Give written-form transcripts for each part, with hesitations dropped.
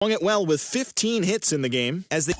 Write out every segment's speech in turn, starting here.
Swung it well with 15 hits in the game as they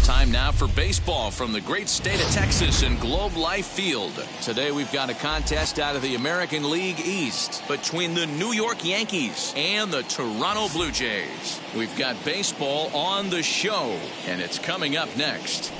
Time now for baseball from the great state of Texas and Globe Life Field. Today we've got a contest out of the American League East between the New York Yankees and the Toronto Blue Jays. We've got baseball on the show, and it's coming up next.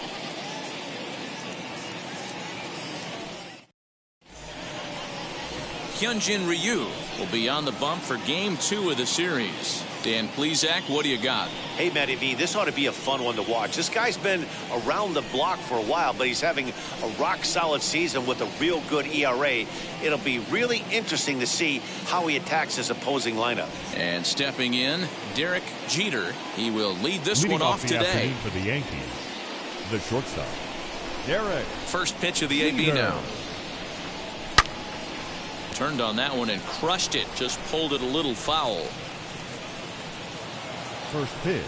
Hyunjin Ryu will be on the bump for Game 2 of the series. Dan Plesac, what do you got? Hey, Matty V, this ought to be a fun one to watch. This guy's been around the block for a while, but he's having a rock-solid season with a real good ERA. It'll be really interesting to see how he attacks his opposing lineup. And stepping in, Derek Jeter. He will lead this one off today. For the Yankees, the shortstop, Derek. First pitch of the AB now. Turned on that one and crushed it. Just pulled it a little foul. First pitch,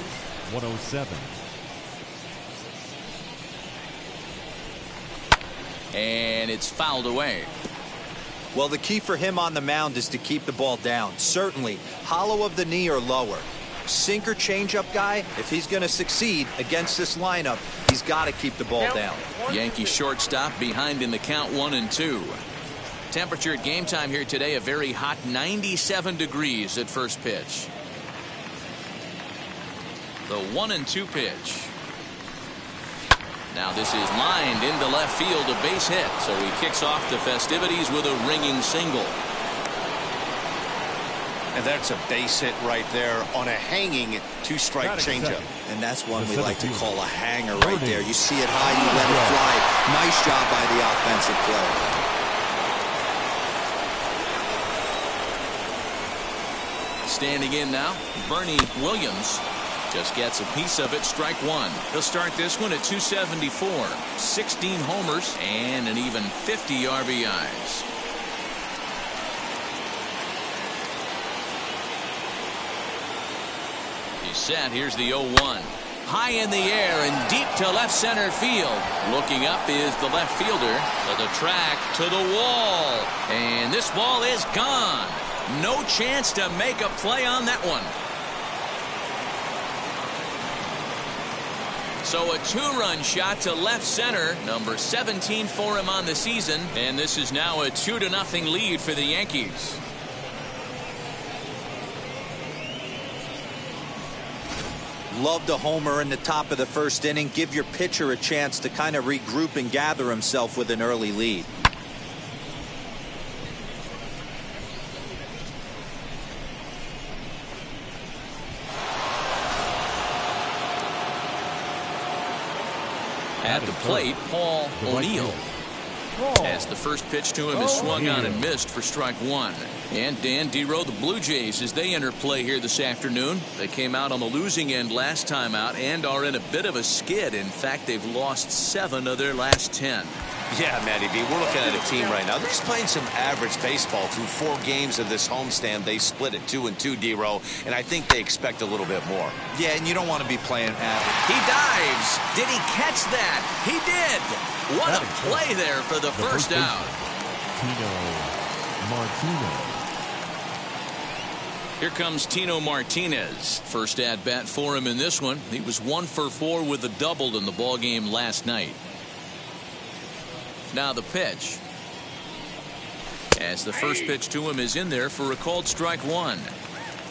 107. And it's fouled away. Well, the key for him on the mound is to keep the ball down. Certainly, hollow of the knee or lower. Sinker changeup guy, if he's going to succeed against this lineup, he's got to keep the ball down. Yankee shortstop behind in the count 1-2. Temperature at game time here today, a very hot 97 degrees at first pitch. The 1-2 pitch. Now this is lined into left field, a base hit. So he kicks off the festivities with a ringing single. And that's a base hit right there on a hanging two-strike changeup. And that's one we like to call a hanger right there. You see it high, you let it fly. Nice job by the offensive player. Standing in now, Bernie Williams. Just gets a piece of it, strike one. He'll start this one at 274. 16 homers and an even 50 RBIs. He's set. Here's the 0-1. High in the air and deep to left center field. Looking up is the left fielder. To the track, to the wall. And this ball is gone. No chance to make a play on that one. So a two-run shot to left center, number 17 for him on the season, and this is now a 2-0 lead for the Yankees. Loved a homer in the top of the first inning. Give your pitcher a chance to kind of regroup and gather himself with an early lead. At the plate, Paul O'Neill. As the first pitch to him is swung on and missed for strike one. And Dan Dero, the Blue Jays, as they enter play here this afternoon. They came out on the losing end last time out and are in a bit of a skid. In fact, they've lost 7 of their last 10. Yeah, Matty B, we're looking at a team right now. They're just playing some average baseball through 4 games of this homestand. They split it 2-2, Dero, and I think they expect a little bit more. Yeah, and you don't want to be playing average. He dives. Did he catch that? He did. What a play there for the first out. Tino Martinez. Here comes Tino Martinez. First at bat for him in this one. He was 1 for 4 with a double in the ball game last night. Now the pitch. As the first pitch to him is in there for a called strike one.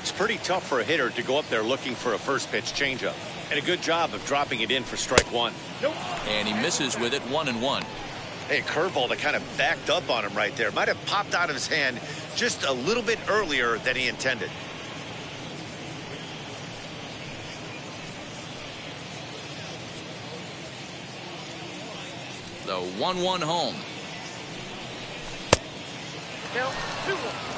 It's pretty tough for a hitter to go up there looking for a first pitch changeup. And a good job of dropping it in for strike one. And he misses with it 1-1. Hey, a curveball that kind of backed up on him right there. Might have popped out of his hand just a little bit earlier than he intended. The 1-1 home.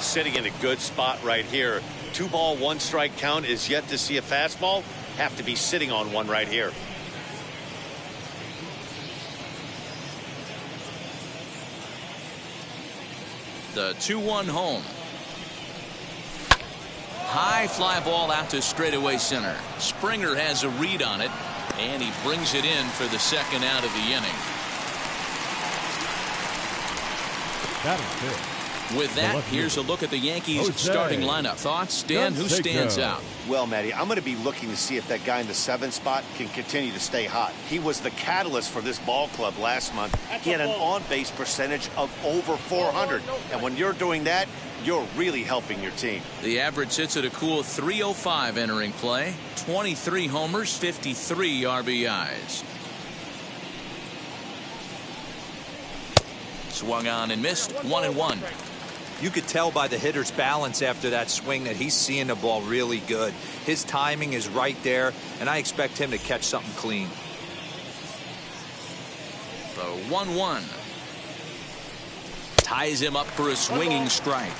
Sitting in a good spot right here. 2 ball, 1 strike count is yet to see a fastball. Have to be sitting on one right here. The 2-1 home. High fly ball out to straightaway center. Springer has a read on it, and he brings it in for the second out of the inning. That is good. With that, here's a look at the Yankees starting lineup. Thoughts, Dan? Who stands out? Well, Matty, I'm going to be looking to see if that guy in the 7th spot can continue to stay hot. He was the catalyst for this ball club last month. He had an on-base percentage of over 400. And when you're doing that, you're really helping your team. The average sits at a cool 305 entering play. 23 homers, 53 RBIs. Swung on and missed. 1-1. You could tell by the hitter's balance after that swing that he's seeing the ball really good. His timing is right there, and I expect him to catch something clean. The 1-1. Ties him up for a swinging strike.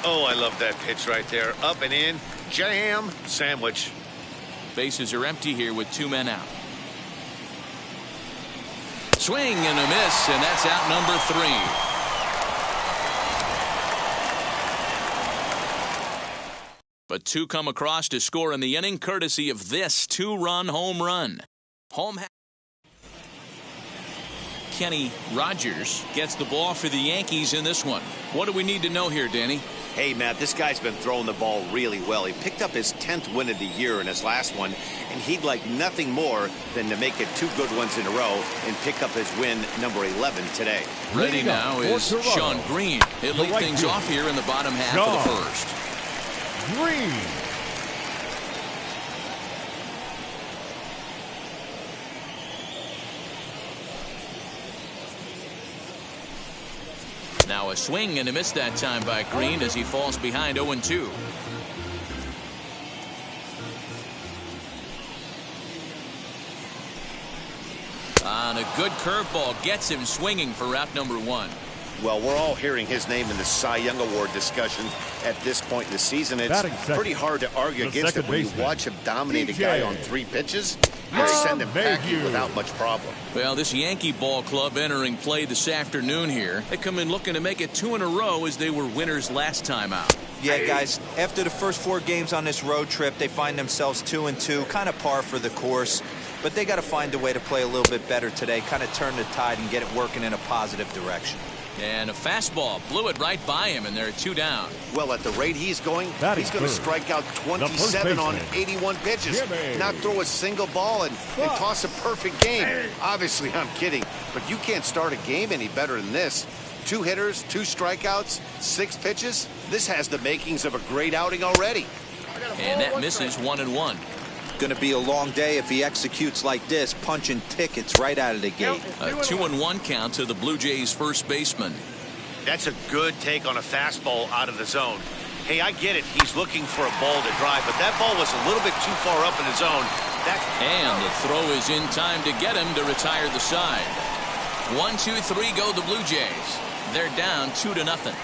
Oh, I love that pitch right there. Up and in. Jam. Sandwich. Bases are empty here with 2 men out. Swing and a miss, and that's out number 3. But 2 come across to score in the inning, courtesy of this 2-run home run. Kenny Rogers gets the ball for the Yankees in this one. What do we need to know here, Danny? Hey, Matt, this guy's been throwing the ball really well. He picked up his 10th win of the year in his last one, and he'd like nothing more than to make it 2 good ones in a row and pick up his win number 11 today. Ready now is Sean Green. He'll lead things off here in the bottom half of the first. Green. Now a swing and a miss that time by Green as he falls behind 0-2. On a good curveball gets him swinging for out number 1. Well, we're all hearing his name in the Cy Young Award discussion at this point in the season. It's pretty hard to argue against it when you watch him dominate a guy on 3 pitches. You send him packing without much problem. Well, this Yankee ball club entering play this afternoon here. They come in looking to make it 2 in a row as they were winners last time out. Yeah, guys, after the first 4 games on this road trip, they find themselves 2-2, kind of par for the course. But they got to find a way to play a little bit better today, kind of turn the tide and get it working in a positive direction. And a fastball blew it right by him, and they're 2 down. Well, at the rate he's going, he's going to strike out 27 on 81 pitches, not throw a single ball, and toss a perfect game. Obviously, I'm kidding, but you can't start a game any better than this. 2 hitters, 2 strikeouts, 6 pitches. This has the makings of a great outing already. And that misses 1-1. Going to be a long day if he executes like this, punching tickets right out of the gate. A 2-1 count to the Blue Jays first baseman. That's a good take on a fastball out of the zone. Hey, I get it. He's looking for a ball to drive, but that ball was a little bit too far up in the zone. And the throw is in time to get him to retire the side. 1-2-3 go the Blue Jays. They're down 2-0.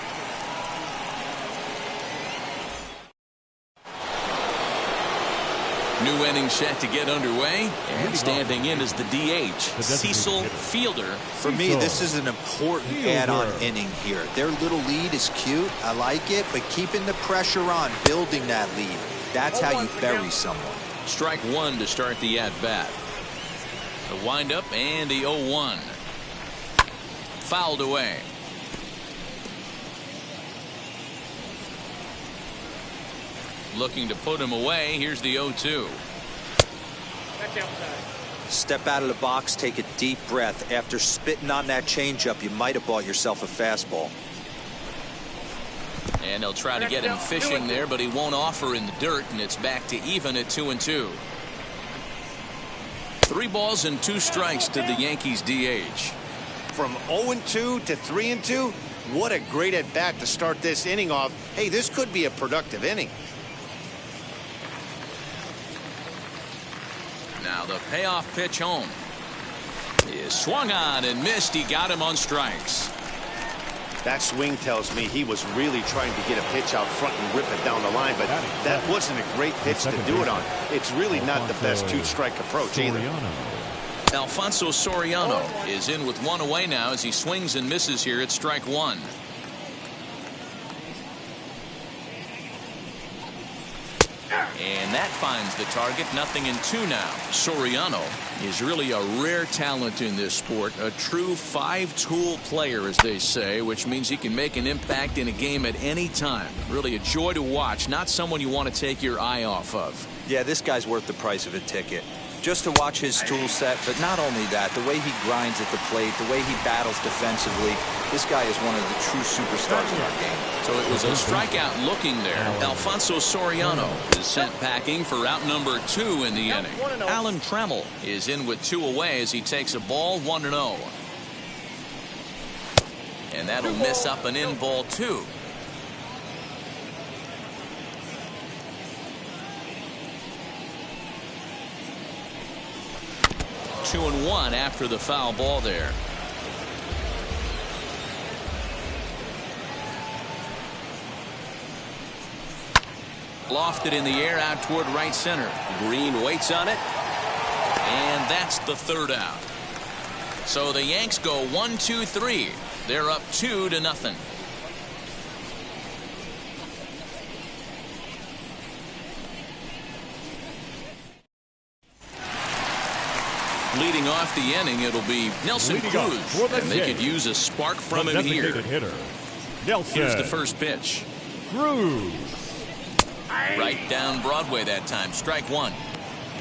New inning set to get underway, and standing in is the DH, Cecil Fielder. For me, this is an important add-on inning here. Their little lead is cute. I like it, but keeping the pressure on, building that lead, that's how you bury someone. Strike one to start the at-bat. The windup and the 0-1. Fouled away. Looking to put him away. Here's the 0-2. Step out of the box, take a deep breath. After spitting on that changeup, you might have bought yourself a fastball. And they'll try to get him fishing there, but he won't offer in the dirt, and it's back to even at 2-2. 3 balls and 2 strikes to the Yankees DH. From 0-2 to 3-2, what a great at-bat to start this inning off. Hey, this could be a productive inning. Now the payoff pitch home is swung on and missed. He got him on strikes. That swing tells me he was really trying to get a pitch out front and rip it down the line, but that wasn't a great pitch to do it on. It's really not the best 2-strike approach either. Alfonso Soriano is in with 1 away now as he swings and misses here at strike 1. And that finds the target. 0-2 now. Soriano is really a rare talent in this sport. A true 5-tool player, as they say, which means he can make an impact in a game at any time. Really a joy to watch. Not someone you want to take your eye off of. Yeah, this guy's worth the price of a ticket. Just to watch his tool set, but not only that, the way he grinds at the plate, the way he battles defensively, this guy is one of the true superstars in our game. So it was a strikeout looking there. Alfonso Soriano is sent packing for out number 2 in the inning. Alan Trammell is in with 2 away as he takes a ball 1-0. And that'll miss up an in ball 2. Two and 1 after the foul ball there. Lofted in the air out toward right center. Green waits on it. And that's the 3rd out. So the Yanks go 1-2-3. They're up 2-0. Leading off the inning, it'll be Nelson Cruz, and they could use a spark from him here. Here's the first pitch. Cruz. Right down Broadway that time. Strike 1.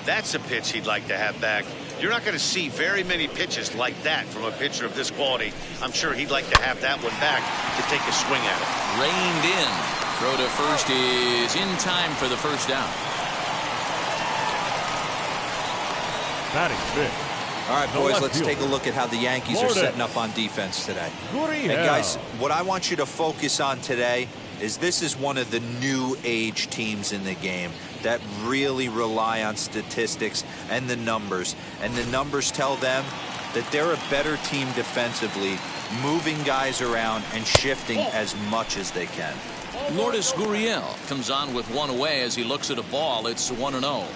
That's a pitch he'd like to have back. You're not going to see very many pitches like that from a pitcher of this quality. I'm sure he'd like to have that one back to take a swing at it. Reined in. Throw to first is in time for the first down. Batting fifth. All right, boys, let's take a look at how the Yankees are setting up on defense today. And guys, what I want you to focus on today is this is one of the new age teams in the game that really rely on statistics and the numbers. And the numbers tell them that they're a better team defensively, moving guys around and shifting as much as they can. Lourdes Gurriel comes on with 1 away as he looks at a ball. It's 1-0.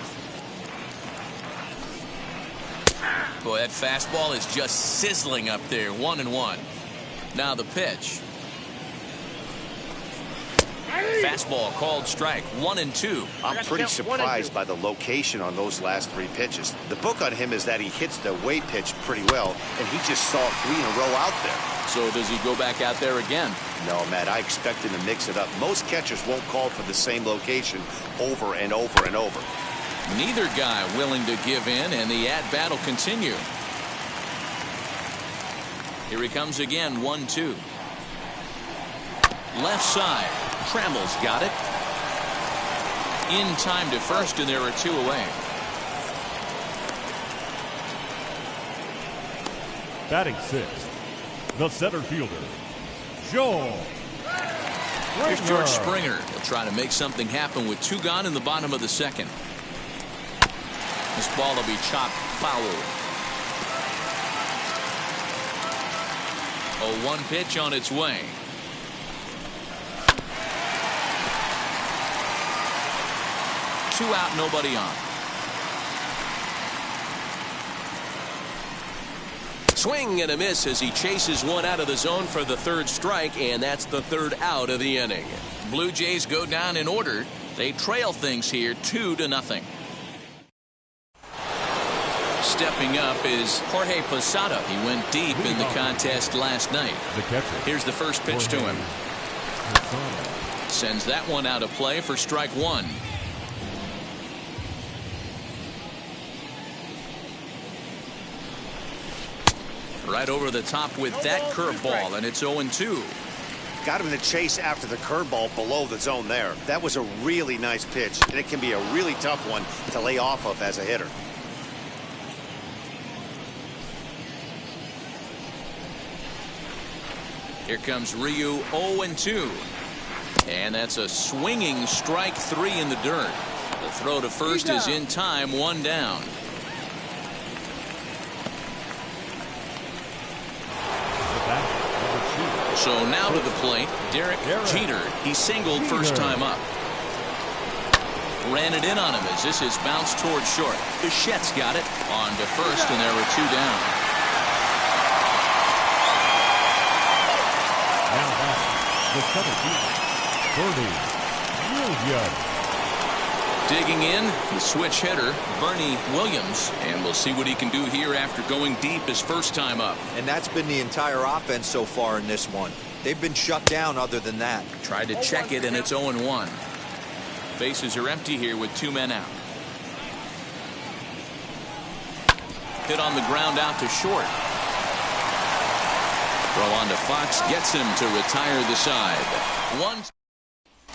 Boy, that fastball is just sizzling up there. 1-1. Now the pitch. Fastball called strike. 1-2. I'm pretty surprised by the location on those last 3 pitches. The book on him is that he hits the way pitch pretty well, and he just saw 3 in a row out there. So does he go back out there again? No, Matt, I expect him to mix it up. Most catchers won't call for the same location over and over and over. Neither guy willing to give in, and the at-bat will continue. Here he comes again. 1-2. Left side. Trammell's got it. In time to first, and there are 2 away. Batting sixth, the center fielder, Joe. Here's George Springer. He'll try to make something happen with 2 gone in the bottom of the 2nd. This ball will be chopped foul. 0-1 pitch on its way. Two out, nobody on. Swing and a miss as he chases one out of the zone for the third strike, and that's the third out of the inning. Blue Jays go down in order. They trail things here 2-0. Stepping up is Jorge Posada. He went deep in the contest last night. The catcher. Here's the first pitch to him. Sends that one out of play for strike one. Right over the top with that curveball, and it's 0-2. Got him in the chase after the curveball below the zone there. That was a really nice pitch, and it can be a really tough one to lay off of as a hitter. Here comes Ryu, 0-2. And that's a swinging strike three in the dirt. The throw to first is in time, one down. So now to the plate, Derek Jeter. He singled first time up. Ran it in on him as this is bounced towards short. Bichette's got it on to first, and there were two down. Now back, the 17th, Bernie Williams. Digging in, the switch hitter, Bernie Williams. And we'll see what he can do here after going deep his first time up. And that's been the entire offense so far in this one. They've been shut down other than that. Tried to check it, and it's 0-1. Bases are empty here with two men out. Hit on the ground out to short. Throw on to Fox gets him to retire the side. One.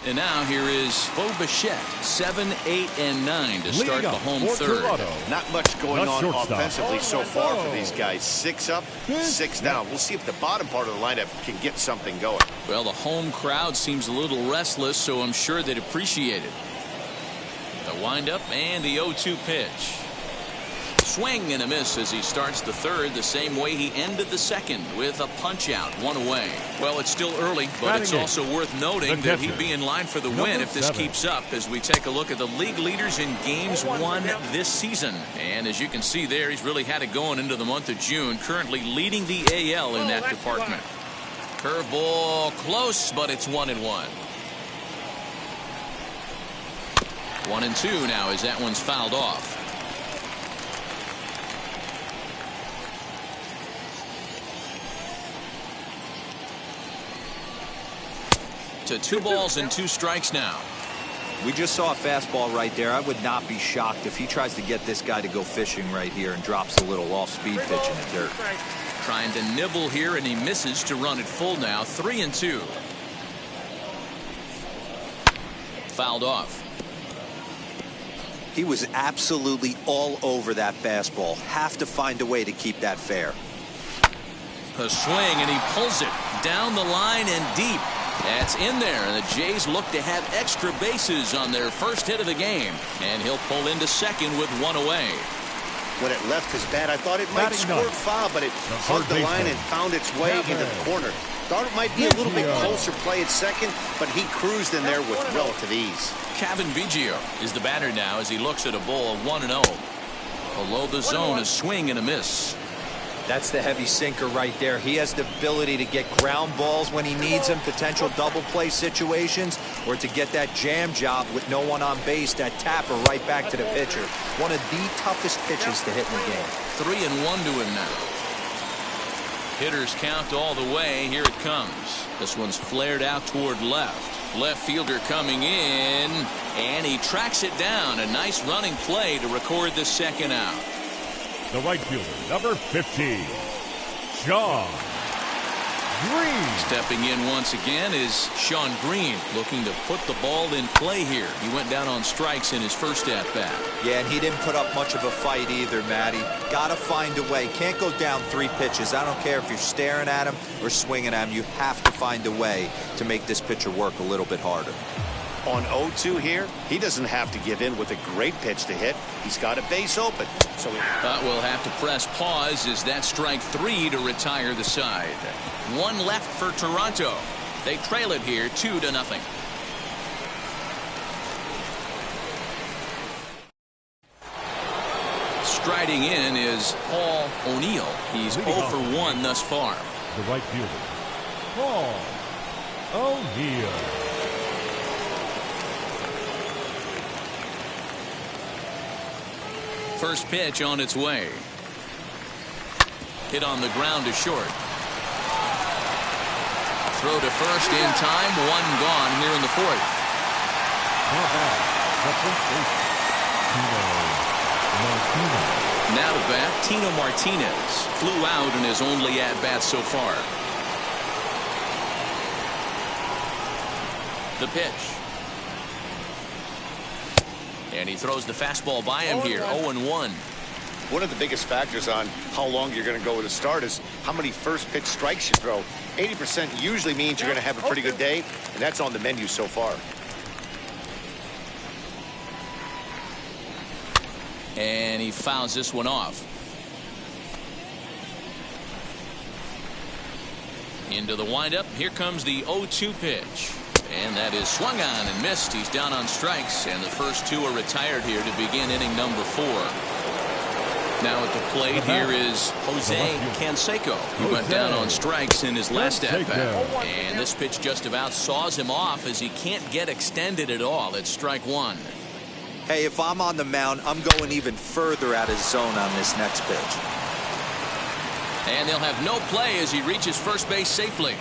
And now here is Bo Bichette, 7, 8, and 9 to start the home third. Toronto. Not much going on shortstop. offensively so far for these guys. 6 up, 6 down. We'll see if the bottom part of the lineup can get something going. Well, the home crowd seems a little restless, so I'm sure they'd appreciate it. The windup and the 0-2 pitch. Swing and a miss as he starts the third the same way he ended the second with a punch out, one away. Well, it's still early, but it's also worth noting that he'd be in line for the win if this keeps up as we take a look at the league leaders in games won this season. And as you can see there, he's really had it going into the month of June, currently leading the AL in that department. Curveball close, but it's 1-1. 1-2 now as that one's fouled off. To 2 balls and 2 strikes now. We just saw a fastball right there. I would not be shocked if he tries to get this guy to go fishing right here and drops a little off-speed pitch in the dirt. Trying to nibble here, and he misses to run it full now. 3-2. Fouled off. He was absolutely all over that fastball. Have to find a way to keep that fair. A swing, and he pulls it down the line and deep. That's in there, and the Jays look to have extra bases on their first hit of the game. And he'll pull into second with 1 away. When it left his bat, I thought it might squirt foul, but it hugged the line and found its way into the corner. Thought it might be a little bit closer play at second, but he cruised in there with relative ease. Kevin Biggio is the batter now as he looks at a ball 1-0. Below the zone, a swing and a miss. That's the heavy sinker right there. He has the ability to get ground balls when he needs them, potential double play situations, or to get that jam job with no one on base, that tapper right back to the pitcher. One of the toughest pitches to hit in the game. 3-1 to him now. Hitters count all the way. Here it comes. This one's flared out toward left. Left fielder coming in, and he tracks it down. A nice running play to record the second out. The right fielder, number 15, Sean Green. Stepping in once again is Sean Green, looking to put the ball in play here. He went down on strikes in his first at-bat. Yeah, and he didn't put up much of a fight either, Matty. Gotta find a way. Can't go down 3 pitches. I don't care if you're staring at him or swinging at him. You have to find a way to make this pitcher work a little bit harder. On 0-2 here, he doesn't have to give in with a great pitch to hit. He's got a base open. So But we'll have to press pause as that strike 3 to retire the side. One left for Toronto. They trail it here 2-0. Striding in is Paul O'Neill. He's 0 for 1 thus far. The right fielder, Paul O'Neill. First pitch on its way. Hit on the ground to short. Throw to first in time. One gone here in the fourth. Now back, the first baseman, Now to bat, Tino Martinez. Flew out in his only at-bat so far. The pitch. And he throws the fastball by him here, 0-1. one of the biggest factors on how long you're going to go with a start is how many first pitch strikes you throw. 80% usually means you're going to have a pretty good day, and that's on the menu so far. And he fouls this one off. Into the windup. Here comes the 0-2 pitch. And that is swung on and missed. He's down on strikes, and the first two are retired here to begin inning number 4. Now at the plate here is Jose Canseco. He went down on strikes in his last at-bat. And this pitch just about saws him off as he can't get extended at all. It's strike 1. Hey, if I'm on the mound, I'm going even further out of zone on this next pitch. And they'll have no play as he reaches first base safely.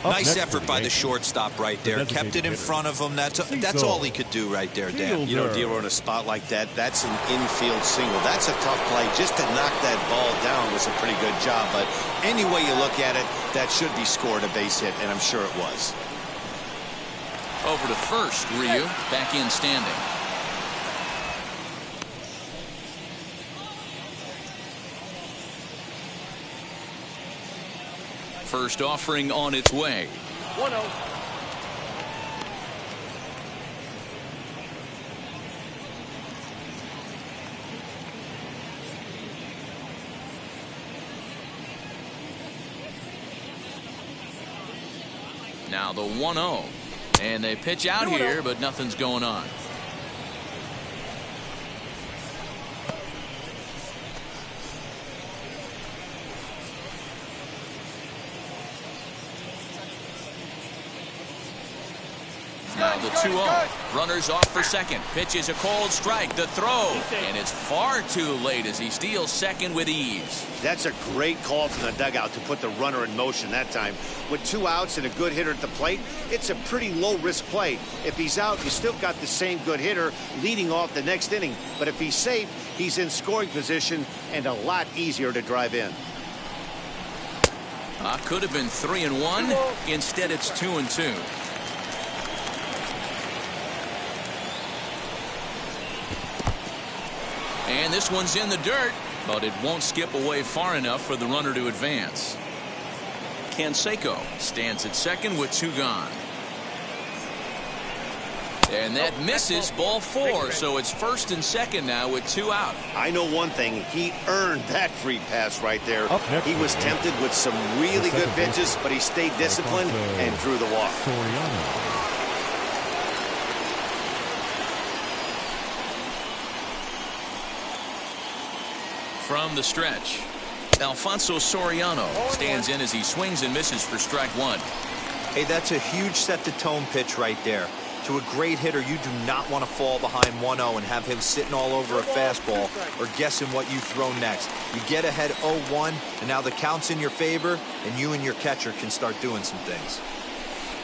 Nice effort by the shortstop right there. Kept it in front of him. That's all he could do right there, Dan. You know, Dero, in a spot like that, that's an infield single. That's a tough play. Just to knock that ball down was a pretty good job. But any way you look at it, that should be scored a base hit, and I'm sure it was. Over to first, Ryu, back in standing. First offering on its way. 1-0. Now the 1-0. And they pitch out here, but nothing's going on. Now the 2-0. Runners off for second. Pitch is a cold strike. The throw. And it's far too late as he steals second with ease. That's a great call from the dugout to put the runner in motion that time. With 2 outs and a good hitter at the plate, it's a pretty low-risk play. If he's out, you still got the same good hitter leading off the next inning. But if he's safe, he's in scoring position and a lot easier to drive in. Could have been 3-1. Instead, it's 2-2. And this one's in the dirt, but it won't skip away far enough for the runner to advance. Canseco stands at second with 2 gone. And that misses, ball 4, so it's first and second now with 2 out. I know one thing, he earned that free pass right there. He was tempted with some really good pitches, but he stayed disciplined and drew the walk. From the stretch, Alfonso Soriano stands in as he swings and misses for strike 1. Hey, that's a huge set-the-tone pitch right there. To a great hitter, you do not want to fall behind 1-0 and have him sitting all over a fastball or guessing what you throw next. You get ahead 0-1, and now the count's in your favor, and you and your catcher can start doing some things.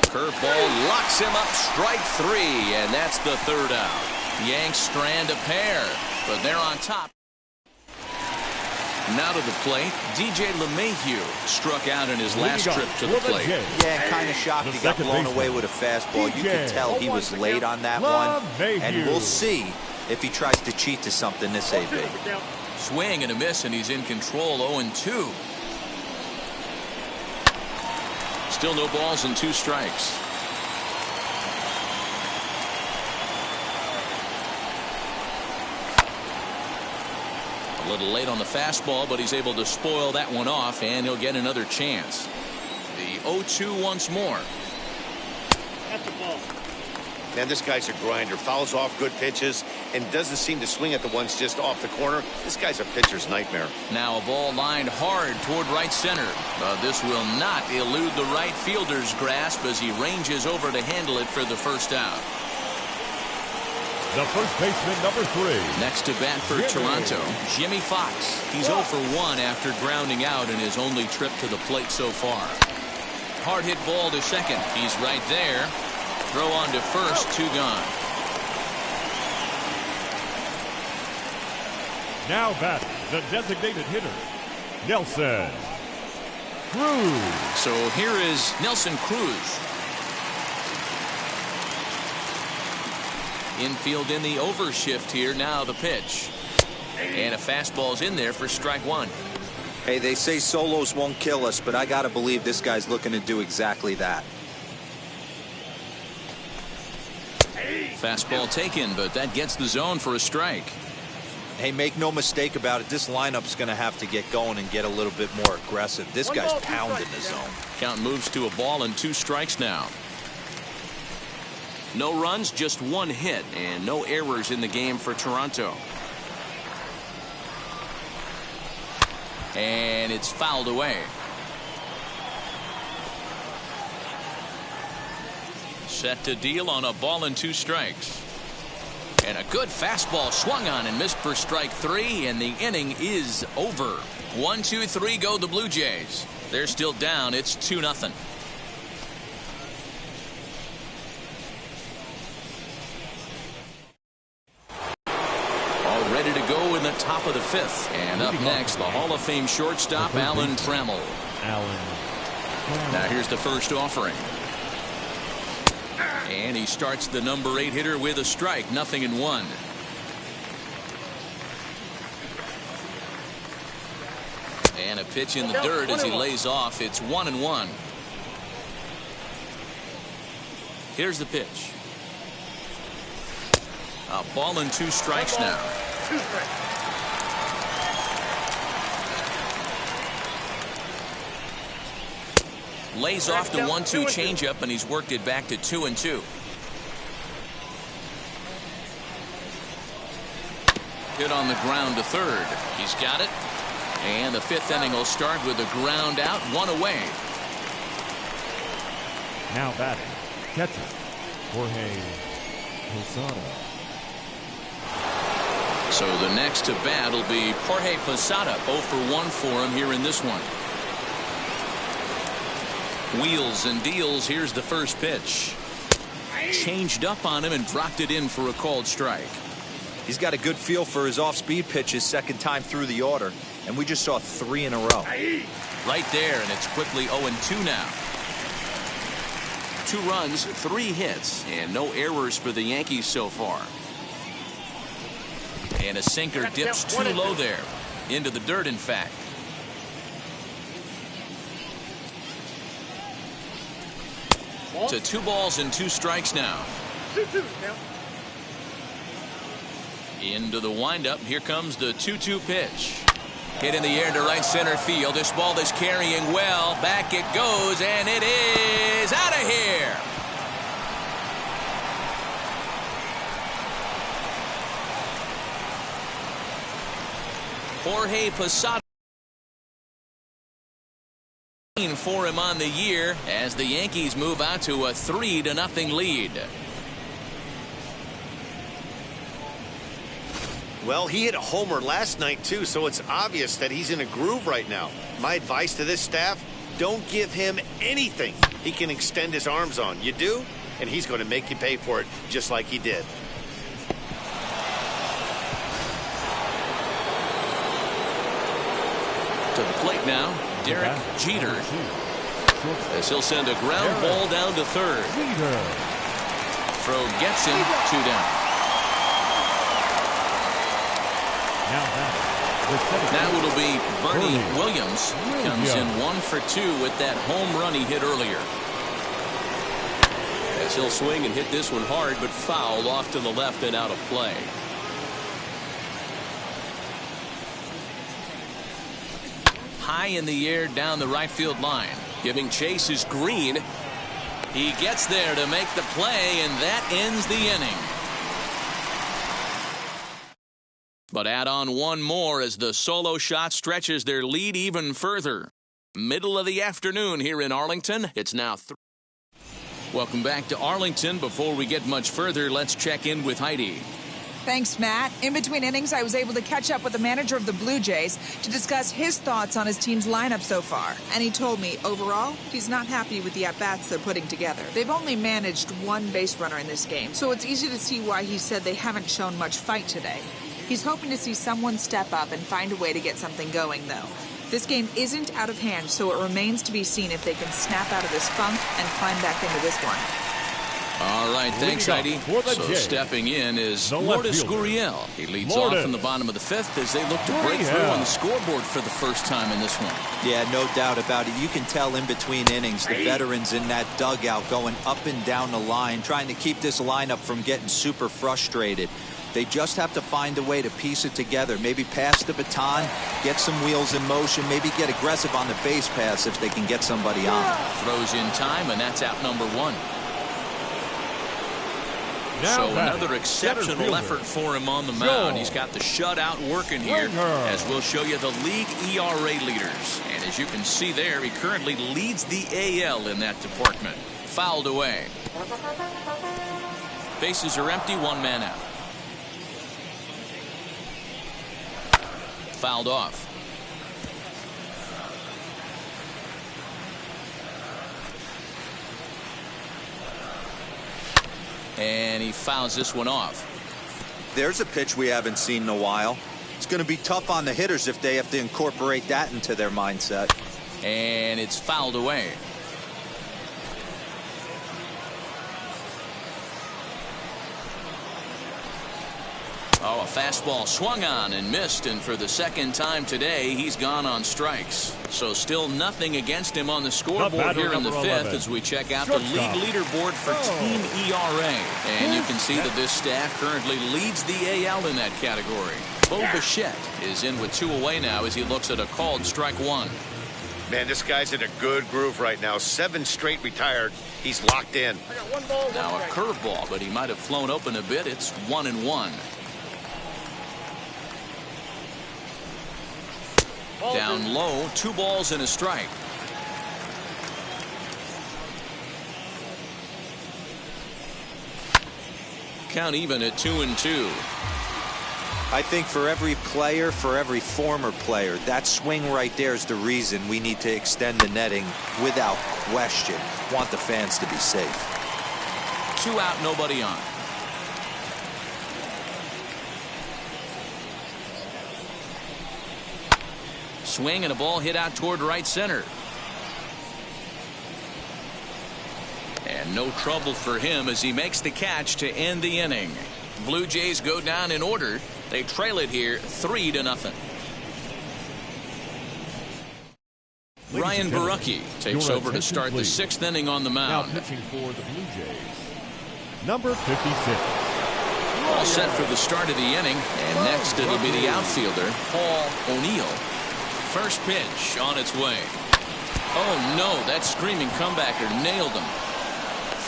Curveball locks him up, strike 3, and that's the 3rd out. Yanks strand a pair, but they're on top. Now to the plate, DJ LeMahieu struck out in his last trip to the plate. Yeah, kind of shocked he got blown away with a fastball. You can tell he was late on that one, and we'll see if he tries to cheat to something this AB. Swing and a miss, and he's in control, 0-2. Still no balls and 2 strikes. A little late on the fastball, but he's able to spoil that one off, and he'll get another chance. The 0-2 once more. Man, this guy's a grinder. Fouls off good pitches and doesn't seem to swing at the ones just off the corner. This guy's a pitcher's nightmare. Now a ball lined hard toward right center. This will not elude the right fielder's grasp as he ranges over to handle it for the first out. The first baseman, number 3. Next to bat for Toronto, Jimmy Fox. He's 0 for 1 after grounding out in his only trip to the plate so far. Hard hit ball to second. He's right there. Throw on to first, 2 gone. Now batting, the designated hitter, Nelson Cruz. So here is Nelson Cruz. Infield in the overshift here. Now the pitch. And a fastball's in there for strike 1. Hey, they say solos won't kill us, but I got to believe this guy's looking to do exactly that. Fastball taken, but that gets the zone for a strike. Hey, make no mistake about it. This lineup's going to have to get going and get a little bit more aggressive. This guy's pounding the zone. Count moves to a ball and 2 strikes now. No runs, just 1 hit, and no errors in the game for Toronto. And it's fouled away. Set to deal on a ball and 2 strikes. And a good fastball swung on and missed for strike 3, and the inning is over. 1, 2, 3 go the Blue Jays. They're still down. It's 2-0. All ready to go in the top of the 5th. And up next, the Hall of Fame shortstop, Alan Trammell. Now here's the first offering. And he starts the number 8 hitter with a strike, 0-1. And a pitch in the dirt as he lays off. It's 1-1. Here's the pitch. A ball and 2 strikes now. Lays off the 1-2 changeup, and he's worked it back to 2-2. Hit on the ground to third. He's got it. And the 5th inning will start with a ground out, 1 away. Now batting, catcher, Jorge Posada. So the next to bat will be Jorge Posada. 0 for 1 for him here in this one. Wheels and deals. Here's the first pitch. Changed up on him and dropped it in for a called strike. He's got a good feel for his off-speed pitches, second time through the order, and we just saw 3 in a row. Right there, and it's quickly 0-2 now. 2 runs, 3 hits, and no errors for the Yankees so far. And a sinker dips too low there. Into the dirt, in fact. To 2 balls and 2 strikes now. Into the windup. Here comes the 2-2 pitch. Hit in the air to right center field. This ball is carrying well. Back it goes, and it is out of here. Jorge Posada for him on the year as the Yankees move out to a 3-0 lead. Well, he hit a homer last night, too, so it's obvious that he's in a groove right now. My advice to this staff, don't give him anything he can extend his arms on. You do, and he's going to make you pay for it just like he did. To the plate now, Derek Jeter. As he'll send a ground ball down to third. Throw gets him, 2 down. Now it'll be Bernie Williams. Comes in 1 for 2 with that home run he hit earlier. As he'll swing and hit this one hard, but foul off to the left and out of play. high in the air down the right field line. Giving chase is Green. He gets there to make the play, and that ends the inning. But add on one more as the solo shot stretches their lead even further. Middle of the afternoon here in Arlington. It's now 3. Welcome back to Arlington. Before we get much further, let's check in with Heidi. Thanks, Matt. In between innings, I was able to catch up with the manager of the Blue Jays to discuss his thoughts on his team's lineup so far. And he told me, overall, he's not happy with the at-bats they're putting together. They've only managed one base runner in this game, so it's easy to see why he said they haven't shown much fight today. He's hoping to see someone step up and find a way to get something going, though. This game isn't out of hand, so it remains to be seen if they can snap out of this funk and climb back into this one. All right, thanks, Heidi. So stepping in is Lourdes Gurriel. He leads off in the bottom of the 5th as they look to break through on the scoreboard for the first time in this one. Yeah, no doubt about it. You can tell in between innings, the veterans in that dugout going up and down the line, trying to keep this lineup from getting super frustrated. They just have to find a way to piece it together. Maybe pass the baton, get some wheels in motion, maybe get aggressive on the base pass if they can get somebody on. Throws in time, and that's out number 1. Now so another exceptional effort for him on the mound. He's got the shutout working here, as we'll show you the league ERA leaders. And as you can see there, he currently leads the AL in that department. Fouled away. Bases are empty, 1 man out. Fouled off. And he fouls this one off. There's a pitch we haven't seen in a while. It's going to be tough on the hitters if they have to incorporate that into their mindset. And it's fouled away. Oh, a fastball swung on and missed, and for the second time today, he's gone on strikes. So still nothing against him on the scoreboard here in the 5th as we check out the league leaderboard for team ERA. And you can see that this staff currently leads the AL in that category. Bo Bichette is in with 2 away now as he looks at a called strike 1. Man, this guy's in a good groove right now. 7 straight retired. He's locked in. Now a curveball, but he might have flown open a bit. It's 1-1. Down low, 2 balls and a strike. Count even at 2-2. I think for every player, for every former player, that swing right there is the reason we need to extend the netting without question. Want the fans to be safe. 2 out, nobody on. Swing and a ball hit out toward right center. And no trouble for him as he makes the catch to end the inning. Blue Jays go down in order. They trail it here 3-0. Ryan Borucki takes over to start the 6th inning on the mound. Now pitching for the Blue Jays, number 56. All set for the start of the inning, and next it'll be the outfielder, Paul O'Neill. First pitch on its way. Oh no, that screaming comebacker nailed him.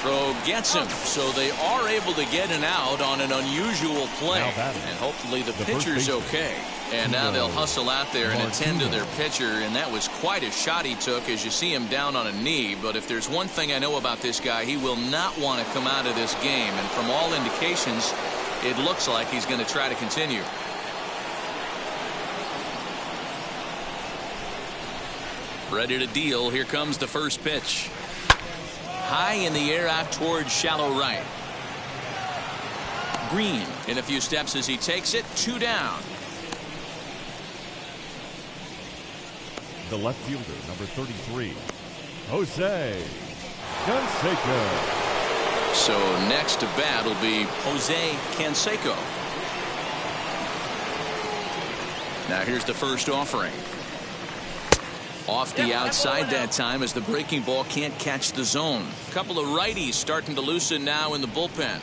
Throw gets him, so they are able to get an out on an unusual play. And hopefully the pitcher's okay. And now they'll hustle out there and attend to their pitcher, and that was quite a shot he took as you see him down on a knee. But if there's one thing I know about this guy, he will not want to come out of this game. And from all indications, it looks like he's going to try to continue. Ready to deal. Here comes the first pitch. High in the air out towards shallow right. Green in a few steps as he takes it. 2 down. The left fielder, number 33, Jose Canseco. So next to bat will be Jose Canseco. Now here's the first offering. Off the outside that time as the breaking ball can't catch the zone. A couple of righties starting to loosen now in the bullpen.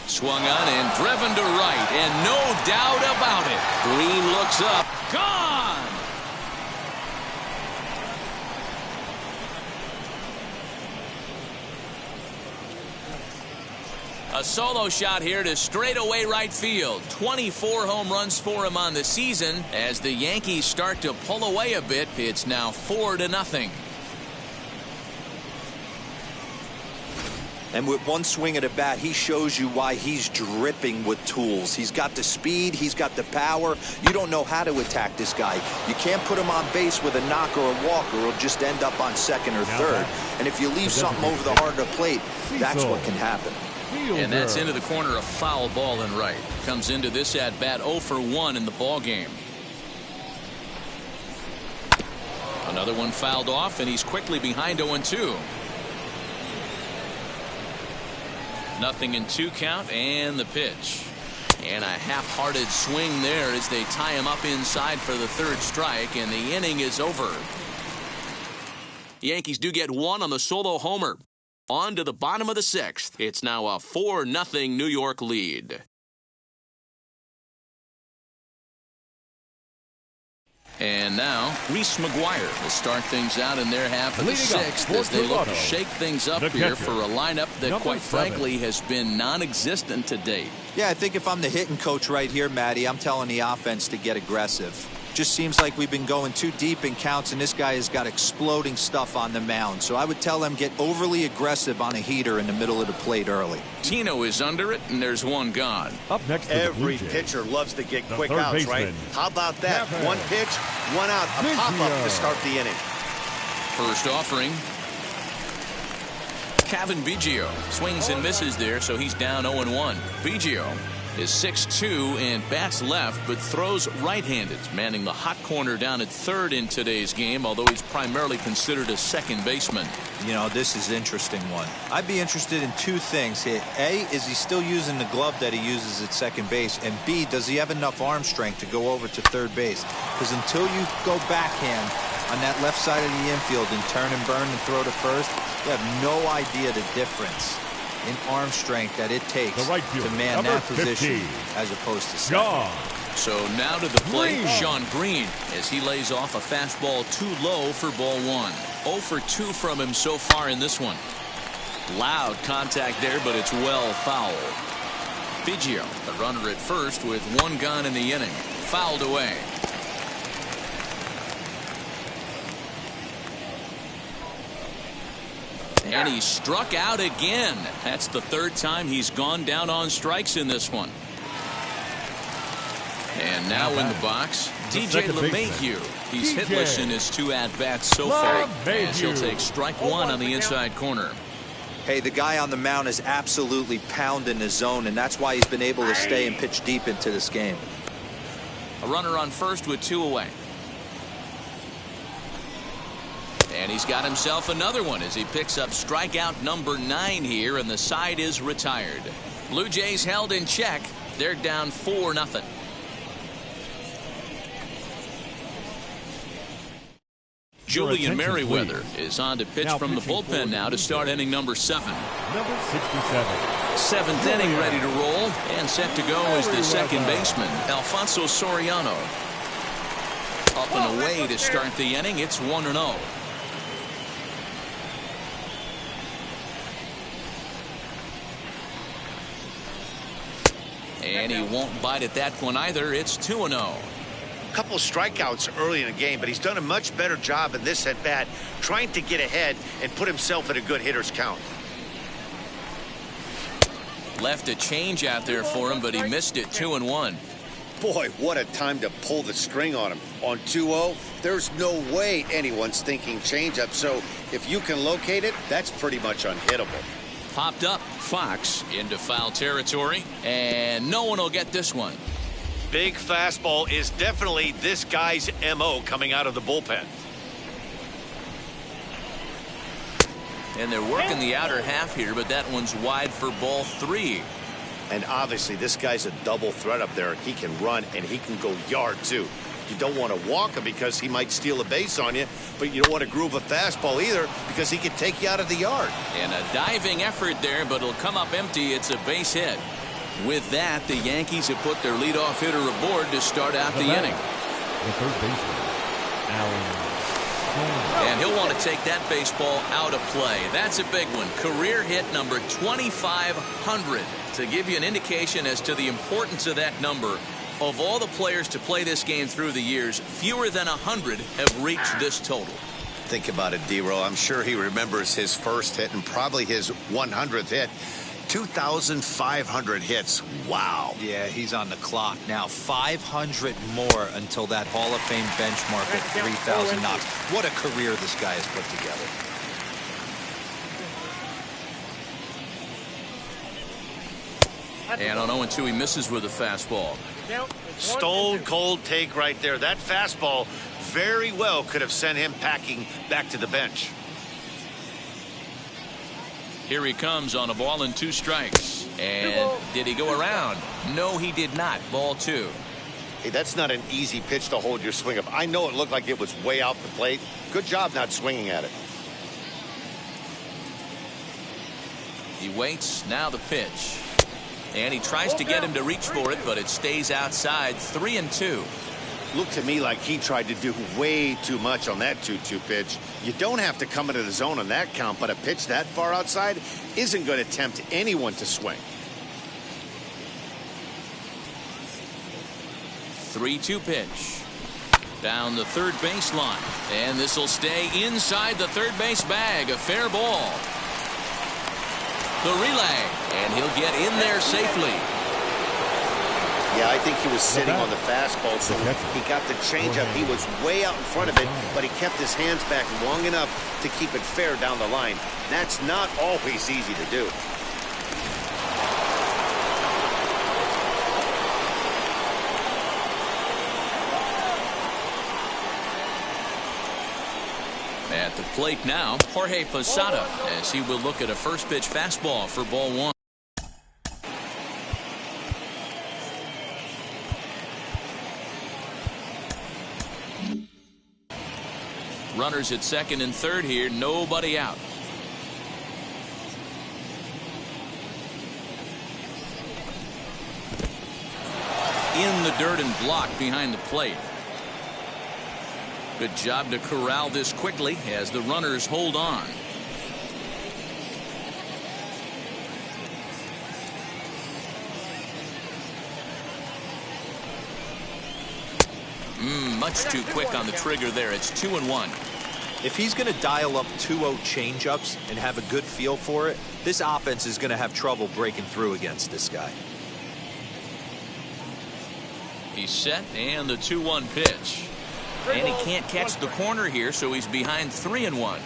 Swung on and driven to right, and no doubt about it. Green looks up. Gone! A solo shot here to straightaway right field. 24 home runs for him on the season. As the Yankees start to pull away a bit, it's now 4-0. And with one swing at a bat, he shows you why he's dripping with tools. He's got the speed, he's got the power. You don't know how to attack this guy. You can't put him on base with a knock or a walk, or he'll just end up on second or third. And if you leave something over the heart of the plate, that's what can happen. And that's into the corner, a foul ball and right. Comes into this at bat 0 for 1 in the ball game. Another one fouled off, and he's quickly behind 0-2. Nothing in 2 count, and the pitch. And a half-hearted swing there as they tie him up inside for the 3rd strike, and the inning is over. The Yankees do get 1 on the solo homer. On to the bottom of the 6th. It's now a 4-0 New York lead. And now, Reese McGuire will start things out in their half of the 6th as they look to shake things up here for a lineup that, quite frankly, has been non-existent to date. Yeah, I think if I'm the hitting coach right here, Matty, I'm telling the offense to get aggressive. Just seems like we've been going too deep in counts, and this guy has got exploding stuff on the mound. So I would tell them get overly aggressive on a heater in the middle of the plate early. Tino is under it, and there's one gone. Up next, every pitcher loves to get quick outs, right? How about that? One pitch, 1 out, a pop-up to start the inning. First offering. Kevin Biggio swings and misses there, so he's down 0-1. Biggio is 6'2" and bats left, but throws right-handed, manning the hot corner down at 3rd in today's game, although he's primarily considered a second baseman. You know, this is an interesting one. I'd be interested in 2 things here. A, is he still using the glove that he uses at second base? And B, does he have enough arm strength to go over to 3rd base? Because until you go backhand on that left side of the infield and turn and burn and throw to first, you have no idea the difference in arm strength that it takes to man that position as opposed to second. So now to the plate, Sean Green, as he lays off a fastball too low for ball 1. 0 for 2 from him so far in this one. Loud contact there, but it's well foul. Biggio, the runner at first with 1 gone in the inning. Fouled away. And he struck out again. That's the 3rd time he's gone down on strikes in this one. And now in the box, DJ LeMahieu. He's hitless in his 2 at-bats so far. And he'll take strike 1 on the inside corner. Hey, the guy on the mound is absolutely pounding his zone, and that's why he's been able to stay and pitch deep into this game. A runner on first with 2 away. And he's got himself another one as he picks up strikeout number 9 here, and the side is retired. Blue Jays held in check. They're down 4-0. Julian Merriweather is on to pitch from the bullpen now to start inning number 7. Number 67. 7th inning ready to roll, and set to go is the second baseman, Alfonso Soriano. Up and away to start the inning. It's 1-0. And he won't bite at that one either. It's 2-0. A couple strikeouts early in the game, but he's done a much better job in this at bat, trying to get ahead and put himself in a good hitter's count. Left a change out there for him, but he missed it. 2-1. Boy, what a time to pull the string on him. On 2-0, there's no way anyone's thinking changeup. So if you can locate it, that's pretty much unhittable. Popped up. Fox into foul territory, and no one will get this one. Big fastball is definitely this guy's MO coming out of the bullpen. And they're working the outer half here, but that one's wide for ball 3. And obviously this guy's a double threat up there. He can run and he can go yard too. You don't want to walk him because he might steal a base on you, but you don't want to groove a fastball either because he can take you out of the yard. And a diving effort there, but it'll come up empty. It's a base hit. With that, the Yankees have put their leadoff hitter aboard to start out the inning. The third baseman, Alan. And he'll want to take that baseball out of play. That's a big one. Career hit number 2,500. To give you an indication as to the importance of that number, of all the players to play this game through the years, fewer than 100 have reached this total. Think about it, D-Row. I'm sure he remembers his first hit and probably his 100th hit. 2,500 hits. Wow. Yeah, he's on the clock now. 500 more until that Hall of Fame benchmark at 3,000 knocks. What a career this guy has put together. And on 0-2, he misses with a fastball. Stone cold take right there. That fastball very well could have sent him packing back to the bench. Here he comes on a ball and 2 strikes. And did he go around? No, he did not. Ball 2. Hey, that's not an easy pitch to hold your swing up. I know it looked like it was way off the plate. Good job not swinging at it. He waits. Now the pitch. And he tries to get him to reach for it, but it stays outside. 3-2. Looked to me like he tried to do way too much on that 2-2 pitch. You don't have to come into the zone on that count, but a pitch that far outside isn't going to tempt anyone to swing. 3-2 pitch. Down the third baseline. And this will stay inside the third base bag. A fair ball. The relay. And he'll get in there safely. Yeah, I think he was sitting on the fastball, so he got the changeup. He was way out in front of it, but he kept his hands back long enough to keep it fair down the line. That's not always easy to do. At the plate now, Jorge Posada, as he will look at a first pitch fastball for ball 1. Runners at second and third here, nobody out. In the dirt and blocked behind the plate. Good job to corral this quickly as the runners hold on. Much too quick on the trigger there. It's 2-1. If he's going to dial up 2-0 changeups and have a good feel for it, this offense is going to have trouble breaking through against this guy. He's set, and the 2-1 pitch. And he can't catch the corner here, so he's behind 3-1.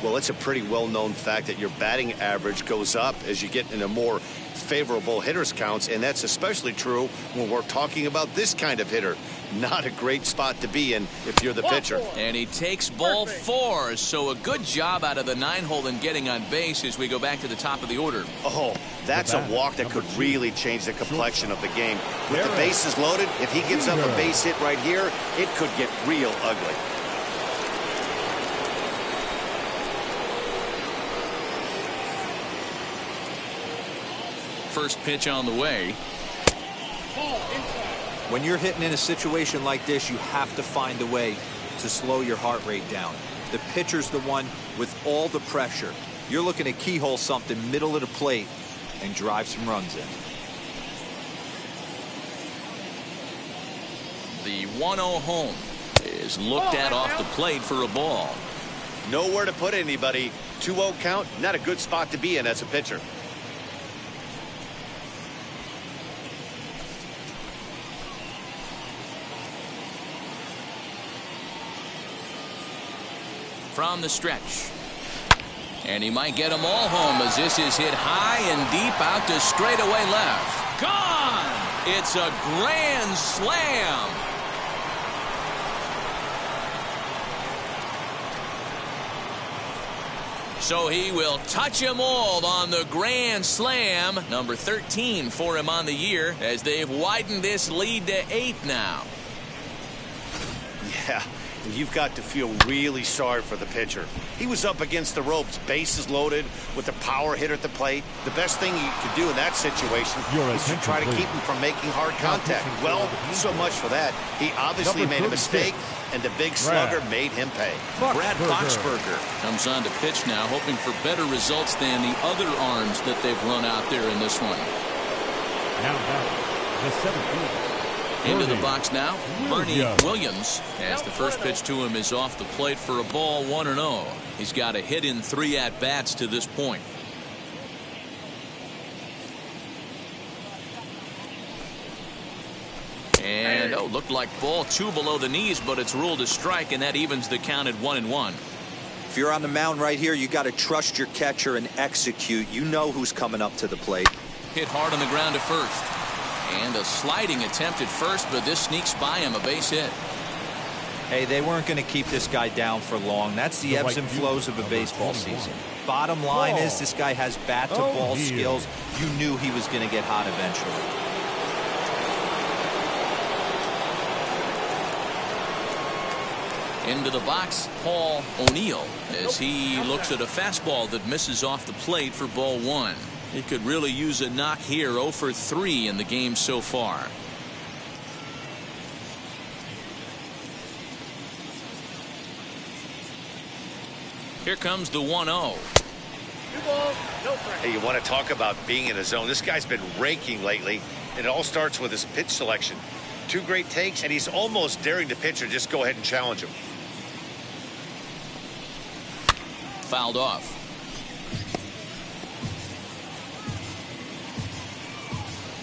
Well, it's a pretty well-known fact that your batting average goes up as you get into more favorable hitters counts, and that's especially true when we're talking about this kind of hitter. Not a great spot to be in if you're the pitcher. And he takes ball 4, so a good job out of the 9-hole in getting on base as we go back to the top of the order. Oh, that's a walk that could really change the complexion of the game. With the bases loaded, if he gives up a base hit right here, it could get real ugly. First pitch on the way. When you're hitting in a situation like this, you have to find a way to slow your heart rate down. The pitcher's the one with all the pressure. You're looking to keyhole something middle of the plate and drive some runs in. The 1-0 home is looked at off the plate for a ball. Nowhere to put anybody. 2-0 count, not a good spot to be in as a pitcher. From the stretch. And he might get them all home as this is hit high and deep out to straightaway left. Gone! It's a grand slam. So he will touch them all on the grand slam. Number 13 for him on the year as they've widened this lead to 8 now. Yeah. You've got to feel really sorry for the pitcher. He was up against the ropes, bases loaded, with a power hitter at the plate. The best thing you could do in that situation is to try to keep him from making hard contact. Well, so much for that. He obviously made a mistake, and the big slugger made him pay. Brad Boxberger comes on to pitch now, hoping for better results than the other arms that they've run out there in this one. Now the 7th. Into the box now, Bernie Williams, as the first pitch to him is off the plate for a ball, 1-0. He's got a hit in 3 at-bats to this point. And, looked like ball 2 below the knees, but it's ruled a strike, and that evens the count at 1-1. If you're on the mound right here, you got to trust your catcher and execute. You know who's coming up to the plate. Hit hard on the ground to first. And a sliding attempt at first, but this sneaks by him, a base hit. Hey, they weren't going to keep this guy down for long. That's the ebbs and flows of a baseball season. Bottom line is this guy has bat-to-ball skills. You knew he was going to get hot eventually. Into the box, Paul O'Neill, as he looks at a fastball that misses off the plate for ball 1. He could really use a knock here. 0 for 3 in the game so far. Here comes the 1-0. Hey, you want to talk about being in a zone? This guy's been raking lately, and it all starts with his pitch selection. 2 great takes, and he's almost daring the pitcher just go ahead and challenge him. Fouled off.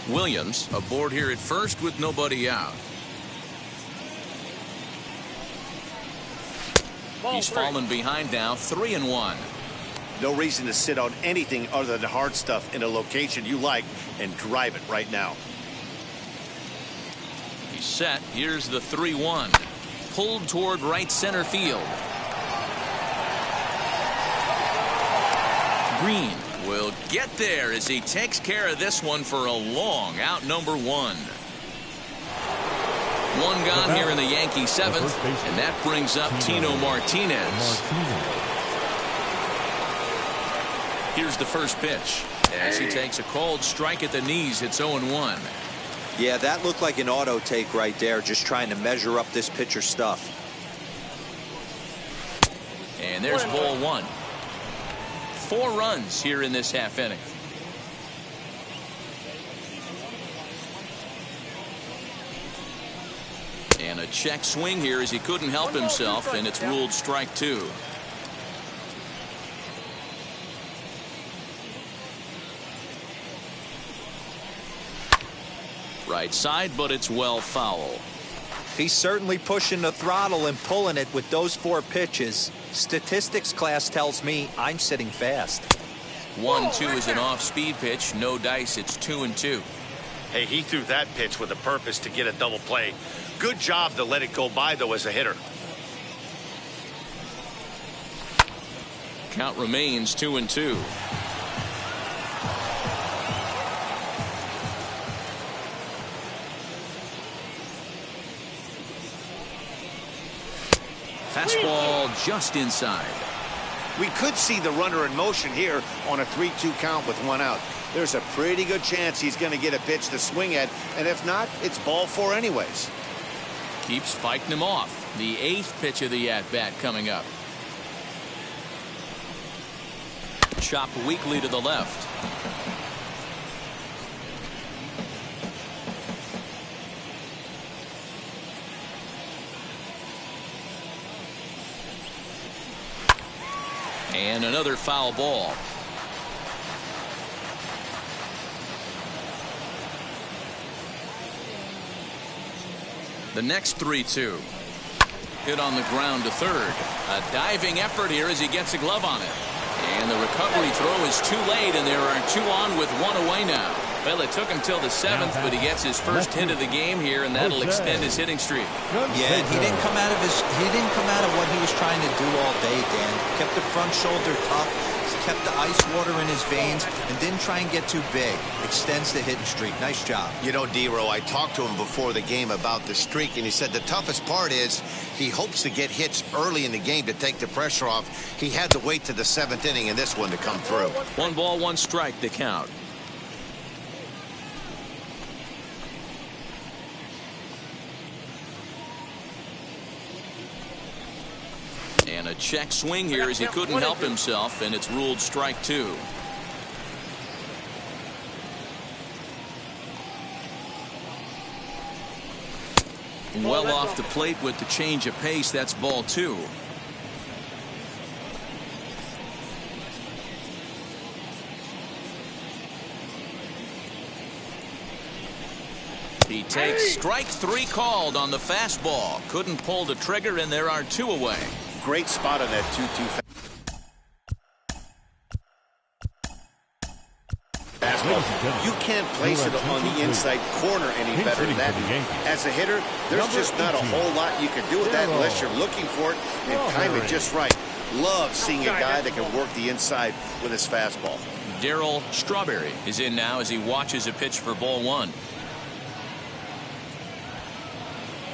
Williams aboard here at first with nobody out. He's fallen behind now, 3-1. No reason to sit on anything other than hard stuff in a location you like and drive it right now. He's set. Here's the 3-1. Pulled toward right center field. Green will get there as he takes care of this one for a long out, number 1. 1 gone here in the Yankee 7th, and that brings up Tino Martinez. Here's the first pitch as he takes a cold strike at the knees. It's 0-1. Yeah, that looked like an auto take right there, just trying to measure up this pitcher's stuff. And there's ball 1. 4 runs here in this half inning. And a check swing here as he couldn't help himself, and it's ruled strike 2. Right side, but it's well foul. He's certainly pushing the throttle and pulling it with those 4 pitches. Statistics class tells me I'm sitting fast. 1-2 is an off-speed pitch. No dice. It's 2-2. Hey, he threw that pitch with a purpose to get a double play. Good job to let it go by, though, as a hitter. Count remains 2-2. Fastball just inside. We could see the runner in motion here on a 3-2 count with 1 out. There's a pretty good chance he's going to get a pitch to swing at, and if not, it's ball 4 anyways. Keeps fighting him off. The 8th pitch of the at-bat coming up. Chopped weakly to the left. And another foul ball. The next 3-2. Hit on the ground to third. A diving effort here as he gets a glove on it. And the recovery throw is too late, and there are 2 on with 1 away now. Well, it took him till the 7th, but he gets his first hit of the game here, and that'll extend his hitting streak. Yeah, and he didn't come out of what he was trying to do all day, Dan. Kept the front shoulder tough, kept the ice water in his veins and didn't try and get too big. Extends the hitting streak. Nice job. You know, D-Row, I talked to him before the game about the streak, and he said the toughest part is he hopes to get hits early in the game to take the pressure off. He had to wait to the 7th inning in this one to come through. 1 ball, 1 strike, the count. And a check swing here as he couldn't help himself, and it's ruled strike 2. Well off the plate with the change of pace. That's ball 2. He takes strike 3 called on the fastball. Couldn't pull the trigger, and there are 2 away. Great spot on that 2-2 fastball. You can't place it on the inside corner any better than that. As a hitter, there's just not a whole lot you can do with that unless you're looking for it and time it just right. Love seeing a guy that can work the inside with his fastball. Darryl Strawberry is in now as he watches a pitch for ball 1.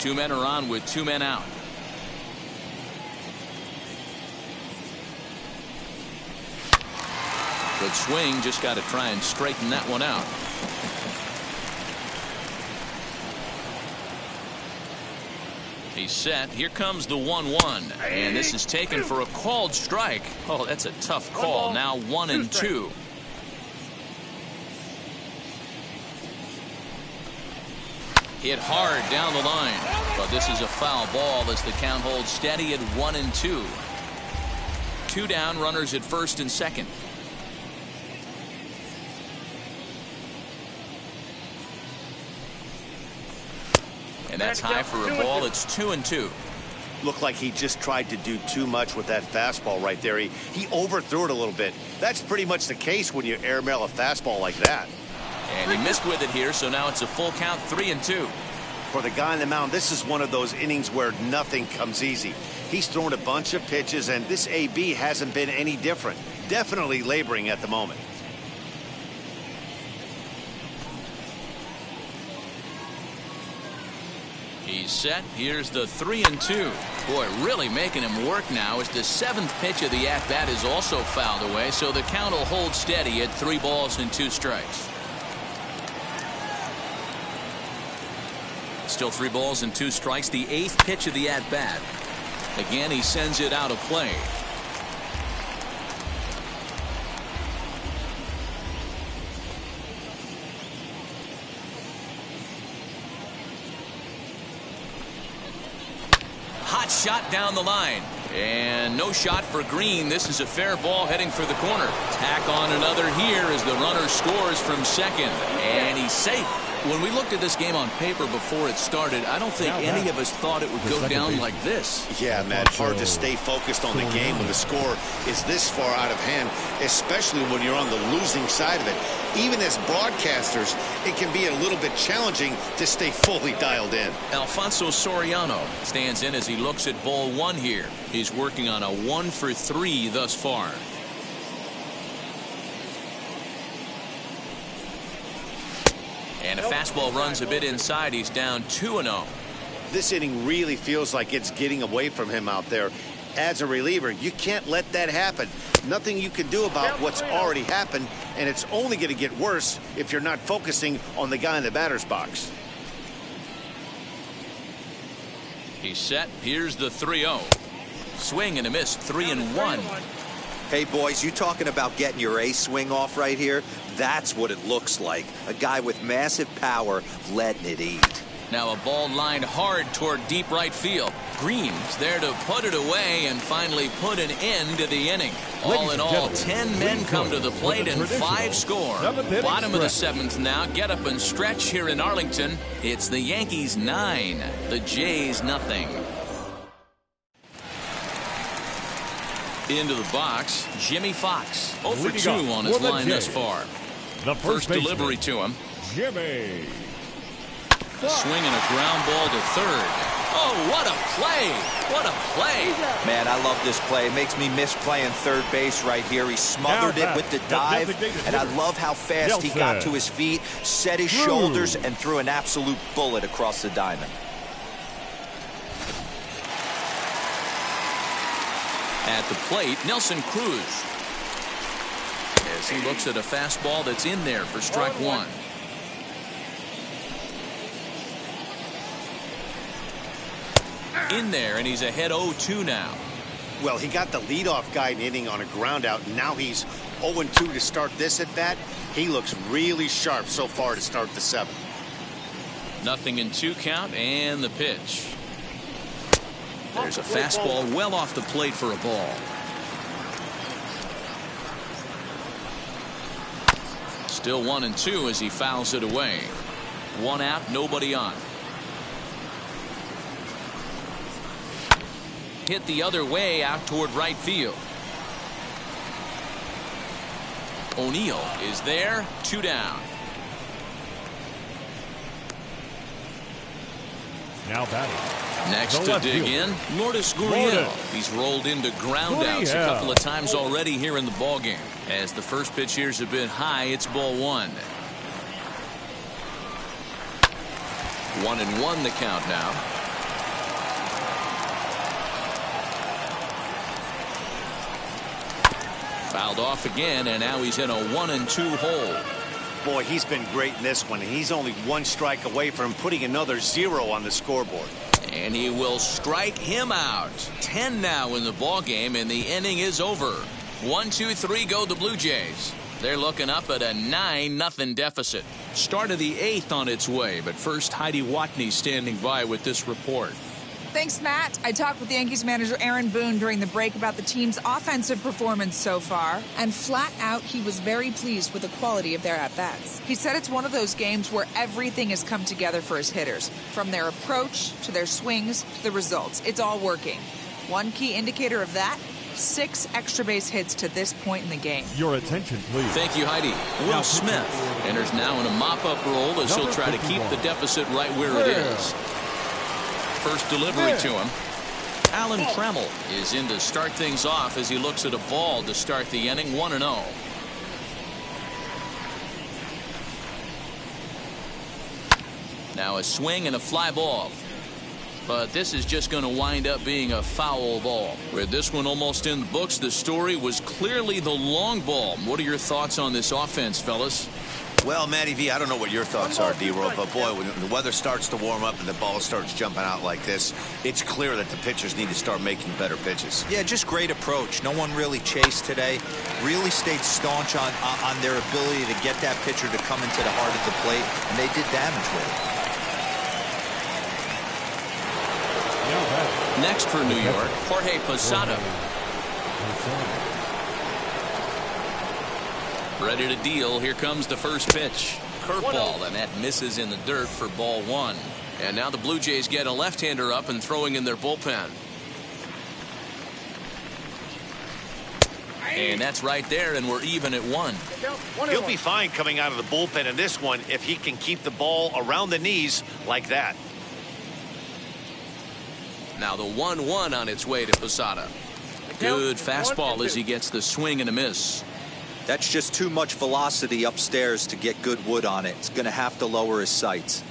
2 men are on with 2 men out. Good swing, just got to try and straighten that one out. He's set. Here comes the 1-1, and this is taken for a called strike. Oh, that's a tough call. Now 1-2. Hit hard down the line, but this is a foul ball as the count holds steady at 1-2. 2 down, runners at first and second. And that's high for a ball. It's 2-2. Looked like he just tried to do too much with that fastball right there. He overthrew it a little bit. That's pretty much the case when you airmail a fastball like that. And he missed with it here, so now it's a full count, 3-2. For the guy on the mound, this is one of those innings where nothing comes easy. He's thrown a bunch of pitches, and this AB hasn't been any different. Definitely laboring at the moment. He's set. Here's the 3-2. Boy, really making him work now as the 7th pitch of the at-bat is also fouled away, so the count will hold steady at 3 balls and 2 strikes. Still 3 balls and 2 strikes. The 8th pitch of the at-bat. Again, he sends it out of play. Hot shot down the line. And no shot for Green. This is a fair ball heading for the corner. Tack on another here as the runner scores from second. And he's safe. When we looked at this game on paper before it started, I don't think any of us thought it would go down like this. Yeah, man, hard to stay focused on the game when the score is this far out of hand, especially when you're on the losing side of it. Even as broadcasters, it can be a little bit challenging to stay fully dialed in. Alfonso Soriano stands in as he looks at ball 1 here. He's working on a 1 for 3 thus far. And a fastball runs a bit inside. He's down 2-0. This inning really feels like it's getting away from him out there. As a reliever, you can't let that happen. Nothing you can do about what's already happened, and it's only going to get worse if you're not focusing on the guy in the batter's box. He's set. Here's the 3-0. Swing and a miss. 3-1. Hey, boys, you talking about getting your ace swing off right here? That's what it looks like. A guy with massive power letting it eat. Now a ball lined hard toward deep right field. Green's there to put it away and finally put an end to the inning. All in all, 10 men come to the plate and 5 score. Bottom of the 7th now. Get up and stretch here in Arlington. It's the Yankees 9, the Jays nothing. Into the box, Jimmy Fox. 0 for 2 on his line thus far. The First delivery to him. Jimmy. A swing and a ground ball to third. Oh, what a play. What a play. Man, I love this play. It makes me miss playing third base right here. He smothered it with the dive, and I love how fast he got to his feet, set his shoulders, and threw an absolute bullet across the diamond. At the plate, Nelson Cruz. As he looks at a fastball that's in there for strike one. In there, and he's ahead 0-2 now. Well, he got the leadoff guy inning on a ground out, and now he's 0-2 to start this at bat. He looks really sharp so far to start the seventh. 0-2 count, and the pitch. There's a fastball well off the plate for a ball. Still 1-2 as he fouls it away. One out, nobody on. Hit the other way out toward right field. O'Neill is there, 2 down. Now batting. Next to dig in, Lourdes Gurriel. He's rolled into groundouts a couple of times already here in the ballgame. As the first pitch here's a bit high, it's ball 1. 1-1 the count now. Fouled off again, and now he's in a 1-2 hole. Boy, he's been great in this one, and he's only 1 strike away from putting another 0 on the scoreboard. And he will strike him out. 10 now in the ball game, and the inning is over. 1-2-3 go the Blue Jays. They're looking up at a 9-0 deficit. Start of the 8th on its way, but first Heidi Watney standing by with this report. Thanks, Matt. I talked with Yankees manager Aaron Boone during the break about the team's offensive performance so far, and flat out, he was very pleased with the quality of their at-bats. He said it's one of those games where everything has come together for his hitters, from their approach to their swings to the results. It's all working. One key indicator of that, 6 extra base hits to this point in the game. Your attention, please. Thank you, Heidi. Will Smith enters now in a mop-up role as he'll try to keep the deficit right where it is. First delivery to him. Alan Trammell is in to start things off as he looks at a ball to start the inning. 1-0. Now a swing and a fly ball. But this is just going to wind up being a foul ball. With this one almost in the books, the story was clearly the long ball. What are your thoughts on this offense, fellas? Well, Matty V, I don't know what your thoughts are, D-Roll, but boy, when the weather starts to warm up and the ball starts jumping out like this, it's clear that the pitchers need to start making better pitches. Yeah, just great approach. No one really chased today. Really stayed staunch on their ability to get that pitcher to come into the heart of the plate, and they did damage with it. Next for New York, Jorge Posada. Ready to deal. Here comes the first pitch. Curveball, and that misses in the dirt for ball 1. And now the Blue Jays get a left-hander up and throwing in their bullpen. And that's right there, and we're even at 1. He'll be fine coming out of the bullpen in this one if he can keep the ball around the knees like that. Now the 1-1 on its way to Posada. Good fastball as he gets the swing and a miss. That's just too much velocity upstairs to get good wood on it. It's going to have to lower his sights.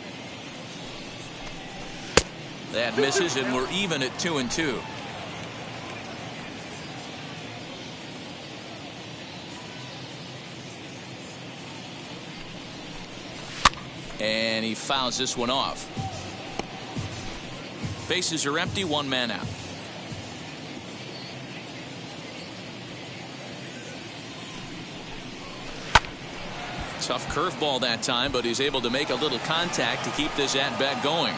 That misses, and we're even at 2-2. And he fouls this one off. Bases are empty, 1 man out. Tough curveball that time, but he's able to make a little contact to keep this at-bat going.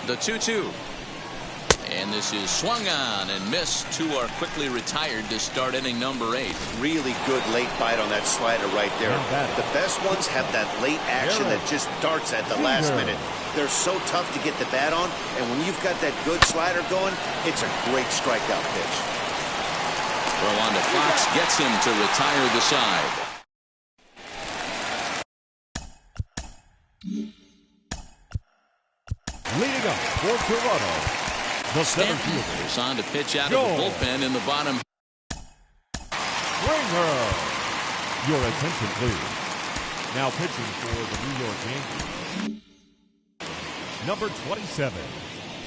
The 2-2. And this is swung on and missed. 2 are quickly retired to start inning number 8. Really good late bite on that slider right there. The best ones have that late action that just darts at the last minute. They're so tough to get the bat on, and when you've got that good slider going, it's a great strikeout pitch. Throw on to Fox, gets him to retire the side. Leading up for Toronto, the center fielder is on to pitch out of the bullpen in the bottom. Springer. Your attention, please. Now pitching for the New York Yankees, number 27.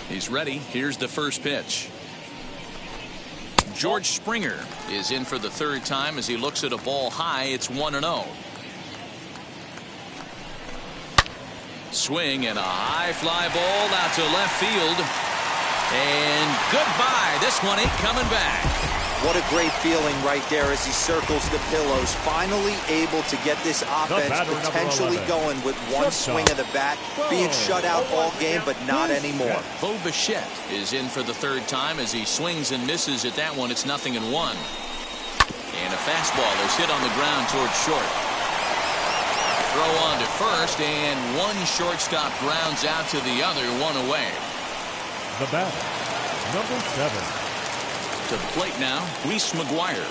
He's ready. Here's the first pitch. George Springer is in for the third time as he looks at a ball high. It's 1-0. Swing and a high fly ball out to left field. And goodbye. This one ain't coming back. What a great feeling right there as he circles the pillows. Finally able to get this offense potentially going with one swing of the bat. Being shut out all game, but not anymore. Bo Bichette is in for the third time as he swings and misses at that one. It's 0-1. And a fastball is hit on the ground towards short. Throw on to first, and one shortstop grounds out to the other, one away. The batter, number 7. To the plate now, Reese McGuire.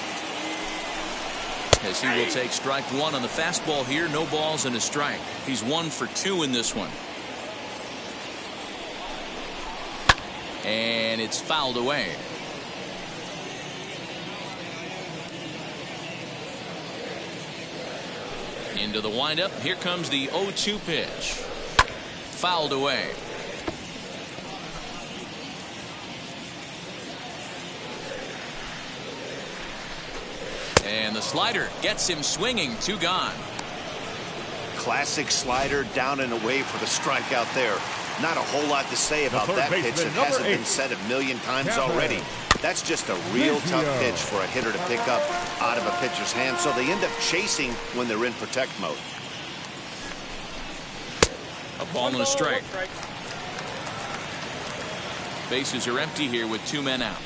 As he will take strike one on the fastball here. No balls and a strike. He's 1 for 2 in this one. And it's fouled away. Into the windup. Here comes the 0-2 pitch. Fouled away. And the slider gets him swinging. 2 gone. Classic slider down and away for the strikeout there. Not a whole lot to say about that pitch that hasn't been said a million times already. That's just a real tough pitch for a hitter to pick up out of a pitcher's hand, so they end up chasing when they're in protect mode. A ball and a strike. Bases are empty here with 2 men out.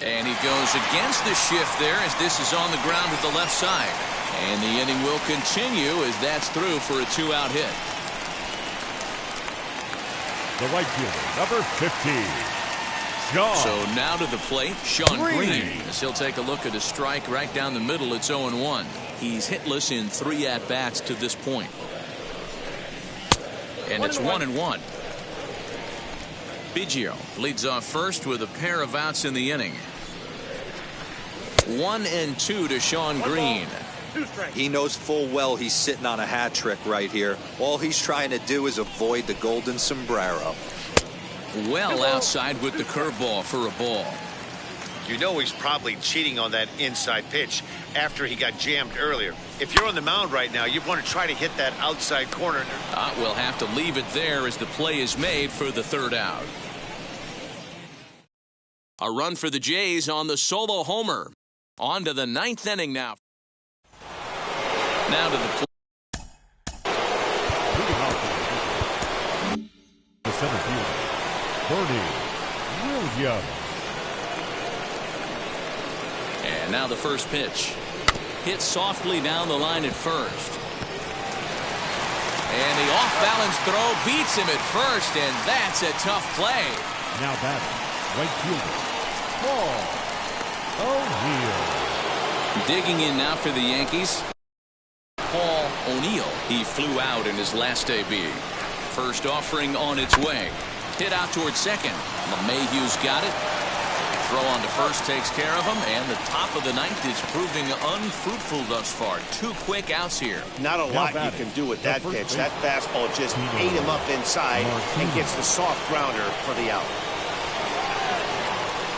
And he goes against the shift there as this is on the ground at the left side. And the inning will continue as that's through for a 2-out hit. The right fielder, number 15, Sean. So now to the plate, Sean Green. As he'll take a look at a strike right down the middle. It's 0-1. He's hitless in 3 at-bats to this point. And it's 1-1. Biggio leads off first with a pair of outs in the inning. 1-2 to Sean Green. He knows full well he's sitting on a hat trick right here. All he's trying to do is avoid the golden sombrero. Well outside with the curveball for a ball. You know he's probably cheating on that inside pitch after he got jammed earlier. If you're on the mound right now, you want to try to hit that outside corner. We'll have to leave it there as the play is made for the 3rd out. A run for the Jays on the solo homer. On to the 9th inning now. Now to the plate. The center fielder, Bernie Williams. And now the first pitch. Hit softly down the line at first. And the off-balance throw beats him at first, and that's a tough play. Now batting, right fielder, Paul O'Neill. Digging in now for the Yankees, Paul O'Neill. He flew out in his last AB. First offering on its way. Hit out towards second. LeMahieu's got it. Throw on to first takes care of him, and the top of the 9th is proving unfruitful thus far. 2 quick outs here. Not a lot you can do with that pitch. That fastball just ate him up inside and gets the soft grounder for the out.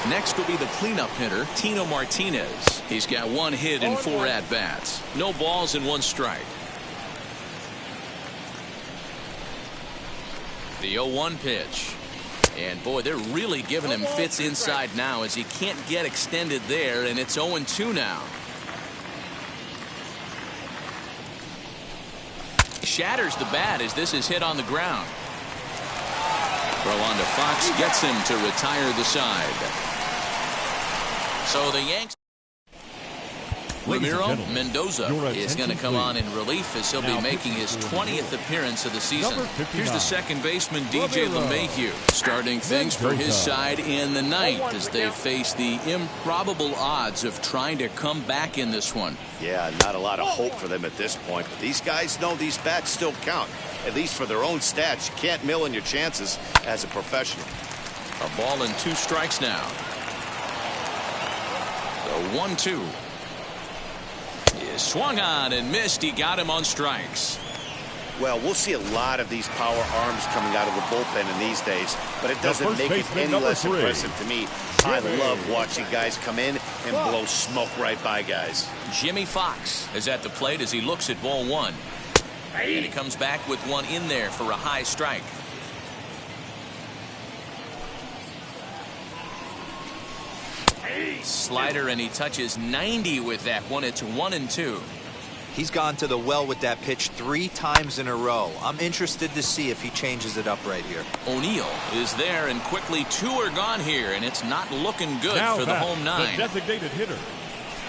Next will be the cleanup hitter, Tino Martinez. He's got 1 hit in 4 at-bats. No balls and 1 strike. The 0-1 pitch. And boy, they're really giving him fits inside now as he can't get extended there, and it's 0-2 now. Shatters the bat as this is hit on the ground. Throw on to Fox gets him to retire the side. So the Yanks. Ramiro Mendoza is going to come on in relief as he'll be making his 20th appearance of the season. Here's the second baseman, DJ LeMahieu, starting things for his side in the ninth as they face the improbable odds of trying to come back in this one. Yeah, not a lot of hope for them at this point, but these guys know these bats still count, at least for their own stats. You can't mill in your chances as a professional. A ball and 2 strikes now. The 1-2. He swung on and missed. He got him on strikes. Well, we'll see a lot of these power arms coming out of the bullpen in these days, but it doesn't make it any less impressive to me. I love watching guys come in and blow smoke right by guys. Jimmy Fox is at the plate as he looks at ball 1. And he comes back with one in there for a high strike. Slider, and he touches 90 with that one. It's 1-2. He's gone to the well with that pitch 3 times in a row. I'm interested to see if he changes it up right here. O'Neill is there, and quickly 2 are gone here, and it's not looking good for the home 9. The designated hitter,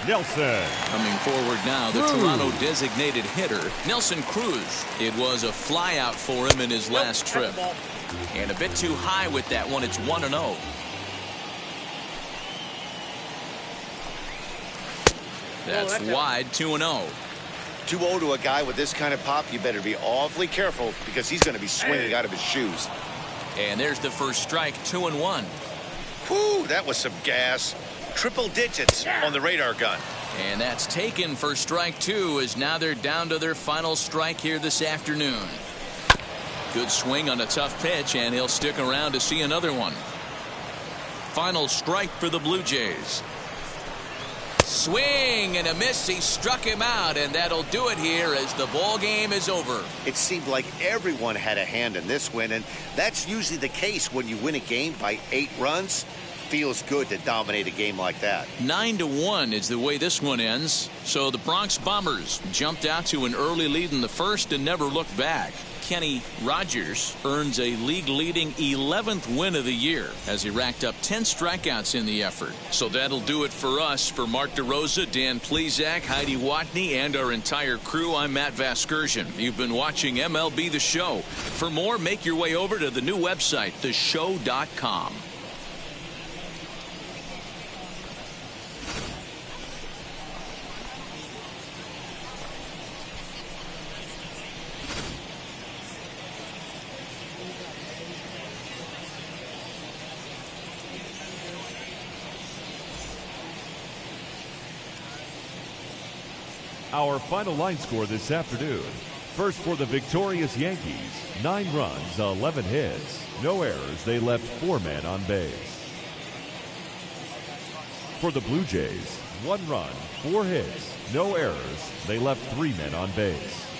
Nelson. Coming forward now, the Toronto designated hitter, Nelson Cruz. It was a flyout for him in his last trip. And a bit too high with that one. It's 1-0. That's wide, 2-0. 2-0 to a guy with this kind of pop, you better be awfully careful because he's going to be swinging out of his shoes. And there's the first strike, 2-1. Whew, that was some gas. Triple digits on the radar gun. And that's taken for strike 2 as now they're down to their final strike here this afternoon. Good swing on a tough pitch, and he'll stick around to see another one. Final strike for the Blue Jays. Swing and a miss. He struck him out, and that'll do it here as the ball game is over. It seemed like everyone had a hand in this win, and that's usually the case when you win a game by 8 runs. Feels good to dominate a game like that. 9-1 is the way this one ends. So the Bronx Bombers jumped out to an early lead in the first and never looked back. Kenny Rogers earns a league-leading 11th win of the year as he racked up 10 strikeouts in the effort. So that'll do it for us. For Mark DeRosa, Dan Plesac, Heidi Watney, and our entire crew, I'm Matt Vasgersian. You've been watching MLB The Show. For more, make your way over to the new website, theshow.com. Our final line score this afternoon. First for the victorious Yankees, 9 runs, 11 hits, no errors. They left 4 men on base. For the Blue Jays, 1 run, 4 hits, no errors. They left 3 men on base.